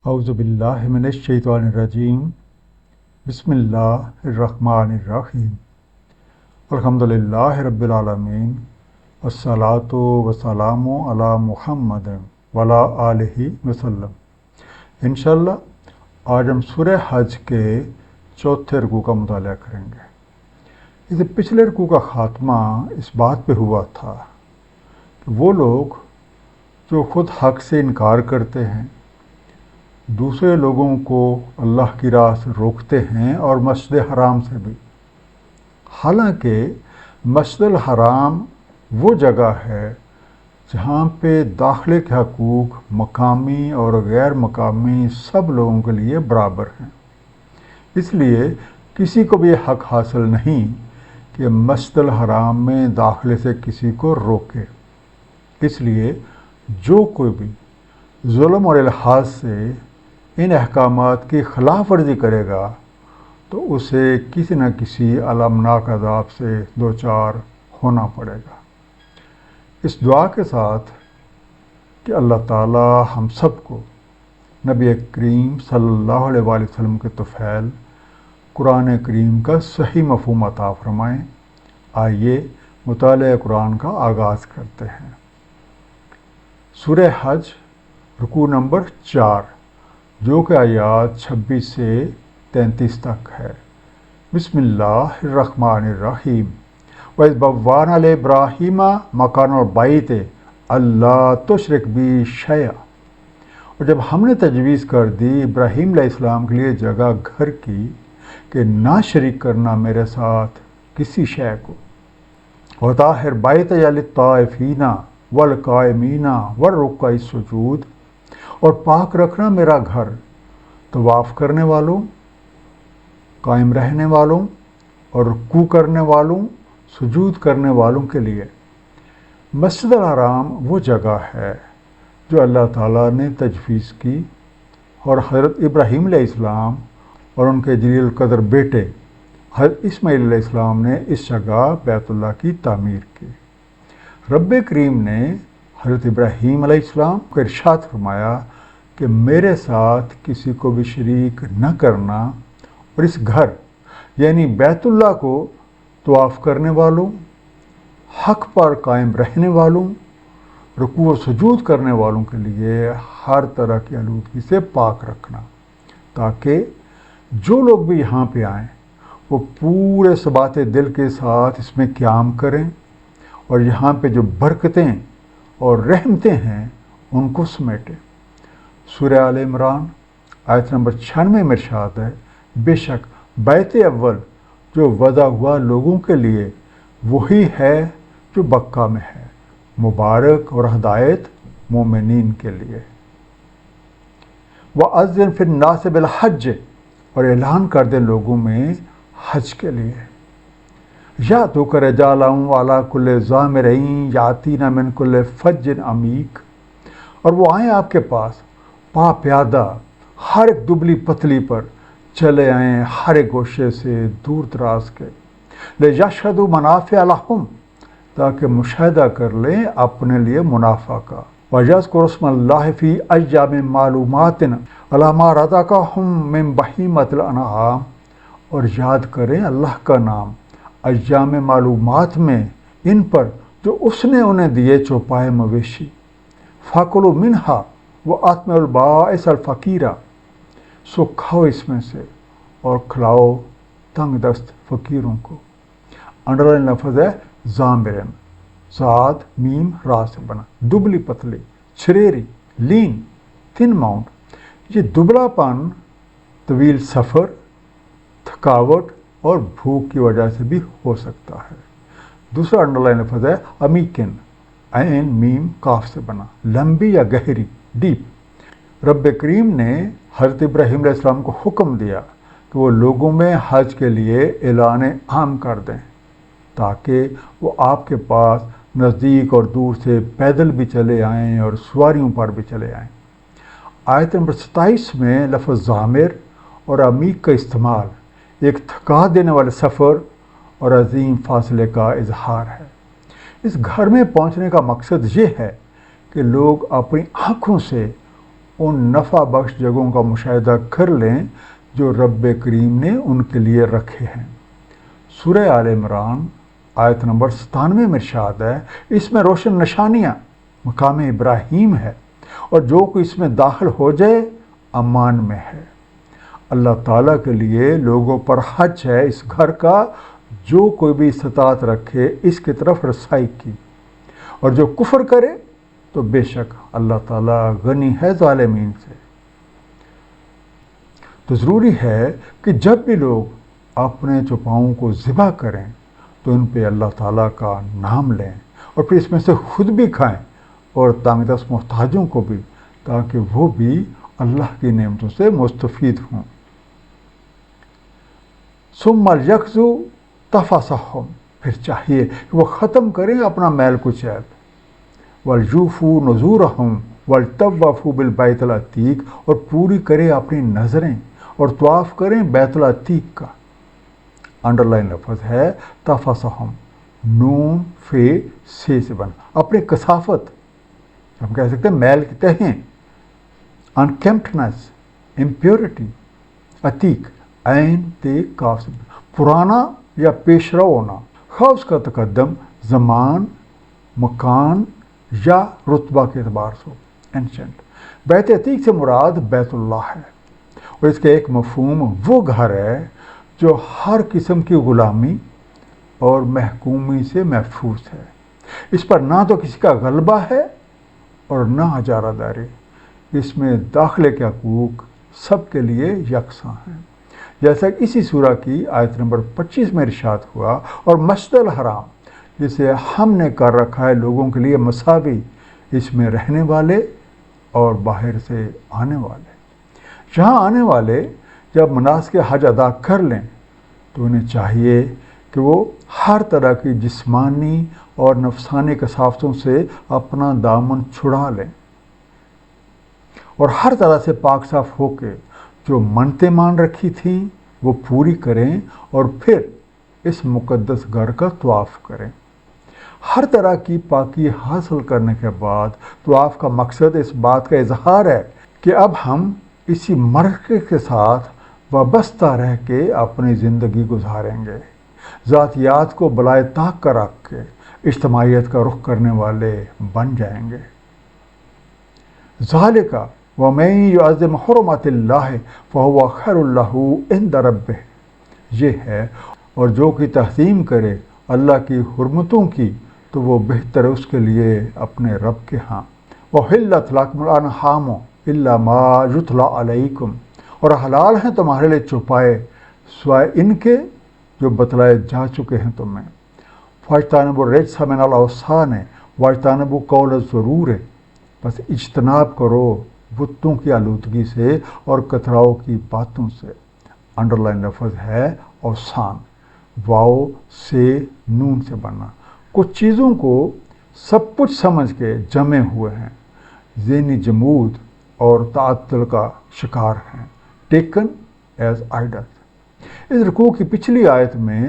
اعوذ باللہ من الشیطان الرجیم بسم اللہ الرحمن الرحیم الحمدللہ رب العالمین والصلاۃ والسلام علی محمد وعلی آلہ وسلم۔ انشاءاللہ آج ہم سورہ حج کے چوتھے رکوع کا مطالعہ کریں گے۔ اس پچھلے رکوع کا خاتمہ اس بات پہ ہوا تھا کہ وہ لوگ جو خود حق سے انکار کرتے ہیں، دوسرے لوگوں کو اللہ کی راہ سے روکتے ہیں اور مسجد حرام سے بھی، حالانکہ مسجد الحرام وہ جگہ ہے جہاں پہ داخلے کے حقوق مقامی اور غیر مقامی سب لوگوں کے لیے برابر ہیں۔ اس لیے کسی کو بھی حق حاصل نہیں کہ مسجد الحرام میں داخلے سے کسی کو روکے۔ اس لیے جو کوئی بھی ظلم اور الحاظ سے ان احکامات کی خلاف ورزی کرے گا تو اسے کسی نہ کسی المناک عذاب سے دوچار ہونا پڑے گا۔ اس دعا کے ساتھ کہ اللہ تعالی ہم سب کو نبی کریم صلی اللہ علیہ وآلہ وسلم کے طفیل قرآن کریم کا صحیح مفہوم عطا فرمائیں، آئیے مطالعہ قرآن کا آغاز کرتے ہیں۔ سورہ حج رکوع نمبر 4، جو کہ آیات 26 سے 33 تک ہے۔ بسم اللہ الرحمن الرحیم۔ وَإِذْ بَوَّأْنَا لِإِبْرَاهِيمَ مَكَانَ الْبَيْتِ أَلَّا تُشْرِكْ بِي شَيْئًا، اور جب ہم نے تجویز کر دی ابراہیم علیہ السلام کے لیے جگہ گھر کی کہ نہ شریک کرنا میرے ساتھ کسی شے کو، وَطَهِّرْ بَيْتِيَ لِلطَّائِفِينَ وَالْقَائِمِينَ وَالرُّكَّعِ السُّجُودِ، اور پاک رکھنا میرا گھر طواف کرنے والوں، قائم رہنے والوں اور رکوع کرنے والوں، سجود کرنے والوں کے لیے۔ مسجد الحرام وہ جگہ ہے جو اللہ تعالیٰ نے تجویز کی اور حضرت ابراہیم علیہ السلام اور ان کے جلیل القدر بیٹے حضرت اسماعیل علیہ السلام نے اس جگہ بیت اللہ کی تعمیر کی۔ رب کریم نے حضرت ابراہیم علیہ السلام کو ارشاد فرمایا کہ میرے ساتھ کسی کو بھی شریک نہ کرنا، اور اس گھر یعنی بیت اللہ کو طواف کرنے والوں، حق پر قائم رہنے والوں، رکوع و سجود کرنے والوں کے لیے ہر طرح کی آلودگی سے پاک رکھنا، تاکہ جو لوگ بھی یہاں پہ آئیں وہ پورے ثبات دل کے ساتھ اس میں قیام کریں اور یہاں پہ جو برکتیں اور رحمتیں ہیں ان کو سمیٹیں۔ سورہ آل عمران آیت نمبر 96 میں ارشاد ہے، بے شک بیت اول جو وضع ہوا لوگوں کے لیے وہی ہے جو مکہ میں ہے، مبارک اور ہدایت مومنین کے لیے۔ وَأَذِّن فِي النَّاسِ بِالْحَجِّ، اور اعلان کر دے لوگوں میں حج کے لیے۔ یَأْتُوکَ رِجَالًا وَعَلَىٰ كُلِّ ضَامِرٍ یَأْتِینَ مِنْ كُلِّ فَجٍّ عَمِیقٍ، اور وہ آئیں آپ کے پاس پا پیادہ، ہر ایک دبلی پتلی پر چلے آئیں ہر ایک گوشے سے دور دراز کے، لِیَشْهَدُوا مَنَافِعَ لَهُمْ، تاکہ مشاہدہ کر لیں اپنے لیے منافع کا، وَيَذْكُرُوا اسْمَ اللَّهِ فِي أَيَّامٍ مَّعْلُومَاتٍ عَلَىٰ مَا رَزَقَهُم مِّن بَهِیمَةِ الْأَنْعَامِ، اور یاد کریں اللہ کا نام ایام معلومات میں ان پر جو اس نے انہیں دیے چوپائے مویشی، فَكُلُوا مِنْهَا وَأَطْعِمُوا الْبَائِسَ الْفَقِیرَ، سو کھاؤ اس میں سے اور کھلاؤ تنگ دست فقیروں کو۔ انڈرلائن لفظ ہے ضامرن، صاد میم را سے بنا، دبلی پتلی، چھریری، لین، تھن ماؤنٹ۔ یہ دبلا پن طویل سفر، تھکاوٹ اور بھوک کی وجہ سے بھی ہو سکتا ہے۔ دوسرا انڈرلائن لفظ ہے امیکن، عین میم کاف سے بنا، لمبی یا گہری، ڈیپ۔ رب کریم نے حضرت ابراہیم علیہ السلام کو حکم دیا کہ وہ لوگوں میں حج کے لیے اعلان عام کر دیں، تاکہ وہ آپ کے پاس نزدیک اور دور سے پیدل بھی چلے آئیں اور سواریوں پر بھی چلے آئیں۔ آیت نمبر 27 میں لفظ ضامر اور عمیق کا استعمال ایک تھکا دینے والے سفر اور عظیم فاصلے کا اظہار ہے۔ اس گھر میں پہنچنے کا مقصد یہ ہے کہ لوگ اپنی آنکھوں سے ان نفع بخش جگہوں کا مشاہدہ کر لیں جو رب کریم نے ان کے لیے رکھے ہیں۔ سورہ آل عمران آیت نمبر 97 میں ارشاد ہے، اس میں روشن نشانیاں مقام ابراہیم ہے، اور جو کوئی اس میں داخل ہو جائے امان میں ہے۔ اللہ تعالیٰ کے لیے لوگوں پر حج ہے اس گھر کا، جو کوئی بھی استطاعت رکھے اس کی طرف رسائی کی، اور جو کفر کرے تو بے شک اللہ تعالیٰ غنی ہے ظالمین سے۔ تو ضروری ہے کہ جب بھی لوگ اپنے چوپاؤں کو ذبح کریں تو ان پہ اللہ تعالیٰ کا نام لیں، اور پھر اس میں سے خود بھی کھائیں اور تانگ دست محتاجوں کو بھی، تاکہ وہ بھی اللہ کی نعمتوں سے مستفید ہوں۔ ثم لیقضوا تفثہم، پھر چاہیے کہ وہ ختم کریں اپنا میل کچیل، ولیوفوا نذورہم ولطوفوا بالبیت العتیق، اور پوری کریں اپنی نظریں اور طواف کریں بیت العتیق کا۔ انڈر لائن لفظ ہے تفثہم، نون فے سے بنا، اپنی کثافت، ہم کہہ سکتے ہیں میل کی تہیں، انکیمپٹنس، امپیورٹی، عتیق عین تے کاف سے بنا، پرانا یا پیش رو ہونا، خواہ اس کا تقدم زمان، مکان یا رتبہ کے اعتبار سے ہو، اینشنٹ۔ بیت عتیق سے مراد بیت اللہ ہے، اور اس کا ایک مفہوم وہ گھر ہے جو ہر قسم کی غلامی اور محکومی سے محفوظ ہے۔ اس پر نہ تو کسی کا غلبہ ہے اور نہ اجارہ داری، اس میں داخلے کے حقوق سب کے لیے یکساں ہیں، جیسا کہ اسی سورہ کی آیت نمبر 25 میں ارشاد ہوا، اور مسجد الحرام جسے ہم نے کر رکھا ہے لوگوں کے لیے مساوی، اس میں رہنے والے اور باہر سے آنے والے۔ یہاں آنے والے جب مناسک حج ادا کر لیں تو انہیں چاہیے کہ وہ ہر طرح کی جسمانی اور نفسانی کثافتوں سے اپنا دامن چھڑا لیں، اور ہر طرح سے پاک صاف ہو کے جو منتیں مان رکھی تھیں وہ پوری کریں، اور پھر اس مقدس گھر کا طواف کریں۔ ہر طرح کی پاکی حاصل کرنے کے بعد طواف کا مقصد اس بات کا اظہار ہے کہ اب ہم اسی مرکز کے ساتھ وابستہ رہ کے اپنی زندگی گزاریں گے، ذاتیات کو بالائے طاق کا رکھ کے اجتماعیت کا رخ کرنے والے بن جائیں گے۔ ذالک ومن یعظم حرمات اللہ فہو خیر لہ عند ربہ، یہ ہے، اور جو کی تعظیم کرے اللہ کی حرمتوں کی تو وہ بہتر ہے اس کے لیے اپنے رب کے ہاں۔ وحلت لکم الانعام الا ما یتلی علیکم، اور حلال ہیں تمہارے لیے چوپائے سوائے ان کے جو بتلائے جا چکے ہیں تمہیں۔ فاجتنبوا الرجس من الاوثان واجتنبوا قول الزور، بس اجتناب کرو بتوں کی آلودگی سے اور کتراؤ کی باتوں سے۔ انڈر لائن لفظ ہے اوثان، واؤ سے نون سے بننا۔ کچھ چیزوں کو سب کچھ سمجھ کے جمے ہوئے ہیں، ذہنی جمود اور تعطل کا شکار ہیں، ٹیکن ایز آئیڈل۔ اس رکوع کی پچھلی آیت میں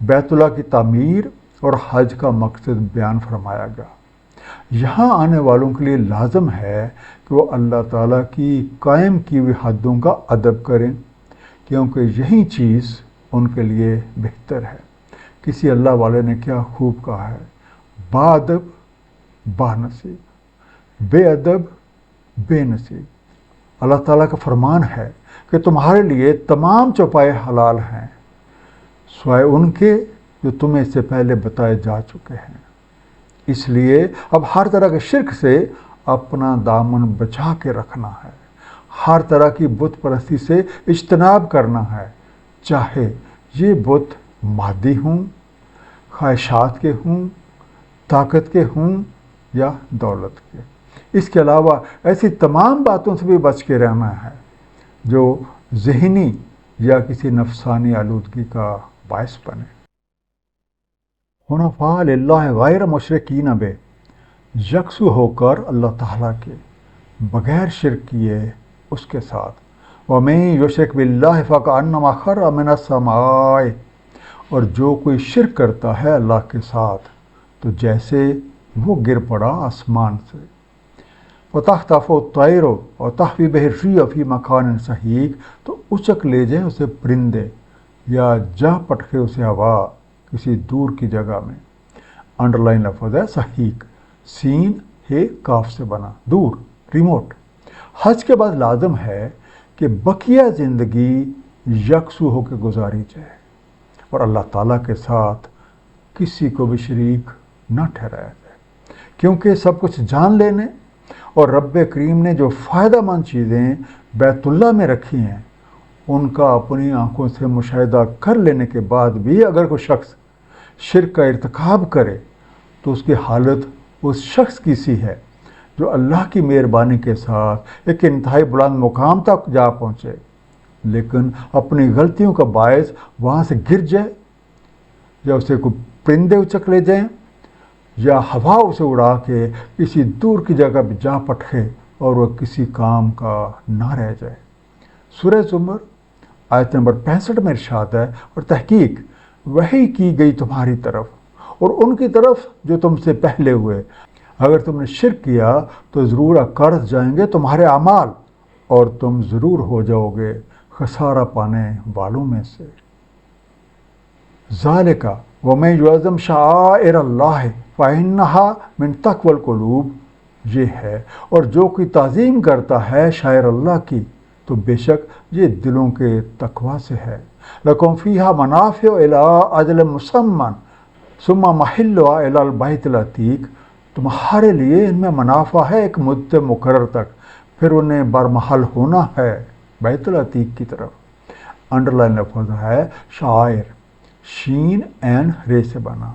بیت اللہ کی تعمیر اور حج کا مقصد بیان فرمایا گیا۔ یہاں آنے والوں کے لیے لازم ہے کہ وہ اللہ تعالیٰ کی قائم کی ہوئی حدوں کا ادب کریں، کیونکہ یہی چیز ان کے لیے بہتر ہے۔ کسی اللہ والے نے کیا خوب کہا ہے، با ادب با نصیب، بے ادب بے نصیب۔ اللہ تعالیٰ کا فرمان ہے کہ تمہارے لیے تمام چوپائے حلال ہیں سوائے ان کے جو تمہیں اس سے پہلے بتائے جا چکے ہیں۔ اس لیے اب ہر طرح کے شرک سے اپنا دامن بچا کے رکھنا ہے، ہر طرح کی بت پرستی سے اجتناب کرنا ہے، چاہے یہ بت مادی ہوں، خواہشات کے ہوں، طاقت کے ہوں یا دولت کے۔ اس کے علاوہ ایسی تمام باتوں سے بھی بچ کے رہنا ہے جو ذہنی یا کسی نفسانی آلودگی کا باعث بنے۔ حنفاء للہ غیر مشرکین بہ، یکسو ہو کر اللہ تعالیٰ کے بغیر شرک کیے اس کے ساتھ۔ ومن یشرک باللہ فکأنما خر من السماء، اور جو کوئی شرک کرتا ہے اللہ کے ساتھ تو جیسے وہ گر پڑا آسمان سے۔ وَتَخْطَفُ الطَّيْرُ وَتَهْوِي بِهِ الرِّيحُ فِي مَكَانٍ سَحِيقٍ، تو اچک لے جائیں اسے پرندے یا جا پٹکے اسے ہوا کسی دور کی جگہ میں۔ انڈر لائن لفظ ہے سحیق، سین ہے کاف سے بنا، دور، ریموٹ۔ حج کے بعد لازم ہے کہ بقیہ زندگی یکسو ہو کے گزاری جائے اور اللہ تعالیٰ کے ساتھ کسی کو بھی شریک نہ ٹھہرایا جائے، کیونکہ سب کچھ جان لینے اور رب کریم نے جو فائدہ مند چیزیں بیت اللہ میں رکھی ہیں ان کا اپنی آنکھوں سے مشاہدہ کر لینے کے بعد بھی اگر کوئی شخص شرک کا ارتکاب کرے تو اس کی حالت اس شخص کی سی ہے جو اللہ کی مہربانی کے ساتھ ایک انتہائی بلند مقام تک جا پہنچے، لیکن اپنی غلطیوں کا باعث وہاں سے گر جائے، یا اسے کوئی پرندے اچک لے جائیں، یا ہوا اسے اڑا کے کسی دور کی جگہ پہ جا پٹکے اور وہ کسی کام کا نہ رہ جائے۔ سورہ زمر آیت نمبر 65 میں ارشاد ہے، اور تحقیق وحی کی گئی تمہاری طرف اور ان کی طرف جو تم سے پہلے ہوئے، اگر تم نے شرک کیا تو ضرور اکرز جائیں گے تمہارے اعمال اور تم ضرور ہو جاؤ گے خسارہ پانے والوں میں سے۔ ذالک ومن یعظم شعائر اللہ فإنہا من تقوی القلوب، یہ ہے اور جو کوئی تعظیم کرتا ہے شاعر اللہ کی تو بے شک یہ دلوں کے تقوی سے ہے۔ لکم فیہا منافع الی اجل مسمى ثم محلھا الی البیت العتیق، تمہارے لیے ان میں منافع ہے ایک مدت مقرر تک، پھر انہیں برمحل ہونا ہے بیت العتیق کی طرف۔ انڈر لائن لفظ ہے شعائر، شین عین رے سے بنا،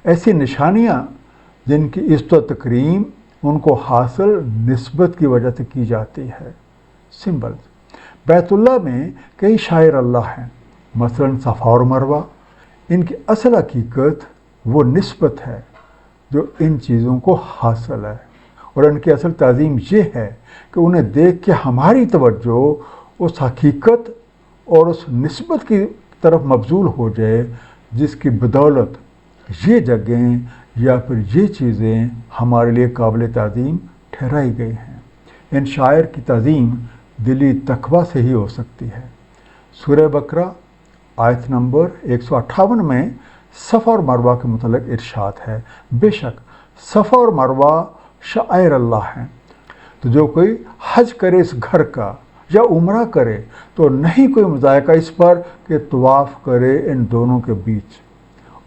ایسی نشانیاں جن کی عزت و تکریم ان کو حاصل نسبت کی وجہ سے کی جاتی ہے، سمبلز۔ بیت اللہ میں کئی شاعر اللہ ہیں، مثلا صفا اور مروہ، ان کی اصل حقیقت وہ نسبت ہے جو ان چیزوں کو حاصل ہے، اور ان کی اصل تعظیم یہ ہے کہ انہیں دیکھ کے ہماری توجہ اس حقیقت اور اس نسبت کی طرف مبذول ہو جائے جس کی بدولت یہ جگہیں یا پھر یہ چیزیں ہمارے لیے قابل تعظیم ٹھہرائی گئی ہیں۔ ان شاعر کی تعظیم دلی تقوی سے ہی ہو سکتی ہے۔ سورہ بقرہ آیت نمبر 158 میں صفا اور مروہ کے متعلق ارشاد ہے، بے شک صفا اور مروہ شعائر اللہ ہیں، تو جو کوئی حج کرے اس گھر کا یا عمرہ کرے تو نہیں کوئی مذائقہ اس پر کہ طواف کرے ان دونوں کے بیچ،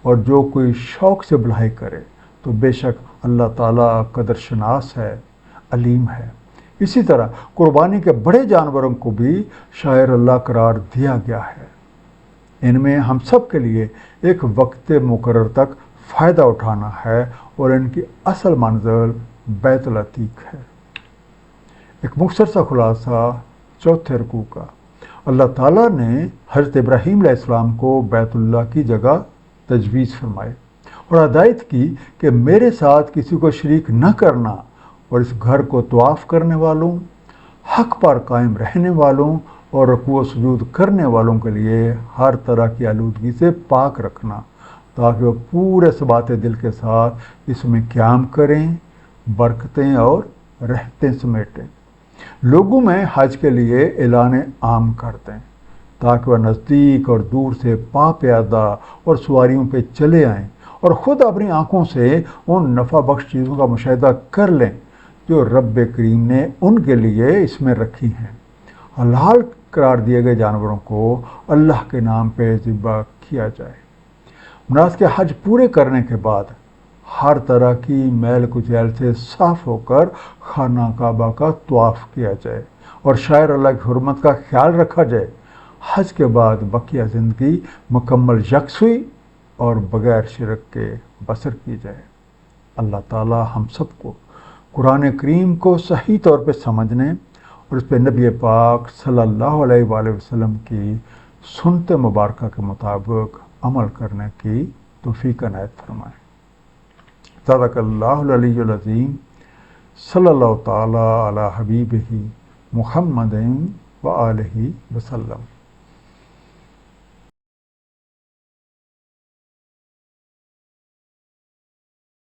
اور جو کوئی شوق سے بلائی کرے تو بے شک اللہ تعالیٰ قدر شناس ہے، علیم ہے۔ اسی طرح قربانی کے بڑے جانوروں کو بھی شاعر اللہ قرار دیا گیا ہے، ان میں ہم سب کے لیے ایک وقت مقرر تک فائدہ اٹھانا ہے اور ان کی اصل منزل بیت العتیق ہے۔ ایک مختصر سا خلاصہ چوتھے رکوع کا، اللہ تعالیٰ نے حضرت ابراہیم علیہ السلام کو بیت اللہ کی جگہ تجویز فرمائے اور ہدایت کی کہ میرے ساتھ کسی کو شریک نہ کرنا، اور اس گھر کو طواف کرنے والوں، حق پر قائم رہنے والوں اور رکوع و سجود کرنے والوں کے لیے ہر طرح کی آلودگی سے پاک رکھنا، تاکہ وہ پورے ثبات دل کے ساتھ اس میں قیام کریں، برکتیں اور رحمتیں سمیٹیں، لوگوں میں حج کے لیے اعلان عام کر دیں تاکہ وہ نزدیک اور دور سے پا پیادہ اور سواریوں پہ چلے آئیں اور خود اپنی آنکھوں سے ان نفع بخش چیزوں کا مشاہدہ کر لیں جو رب کریم نے ان کے لیے اس میں رکھی ہیں۔ حلال قرار دیے گئے جانوروں کو اللہ کے نام پہ ذبح کیا جائے۔ مناسک حج پورے کرنے کے بعد ہر طرح کی میل کچیل سے صاف ہو کر خانہ کعبہ کا طواف کیا جائے اور شاعر اللہ کی حرمت کا خیال رکھا جائے۔ حج کے بعد بقیہ زندگی مکمل یکسوئی اور بغیر شرک کے بسر کی جائے۔ اللہ تعالی ہم سب کو قرآن کریم کو صحیح طور پہ سمجھنے اور اس پہ نبی پاک صلی اللہ علیہ وآلہ وسلم کی سنت مبارکہ کے مطابق عمل کرنے کی توفیق عنایت فرمائے۔ صدق اللہ العلی العظیم، صلی اللہ تعالی علی حبیبہ محمد وآلہ وسلم۔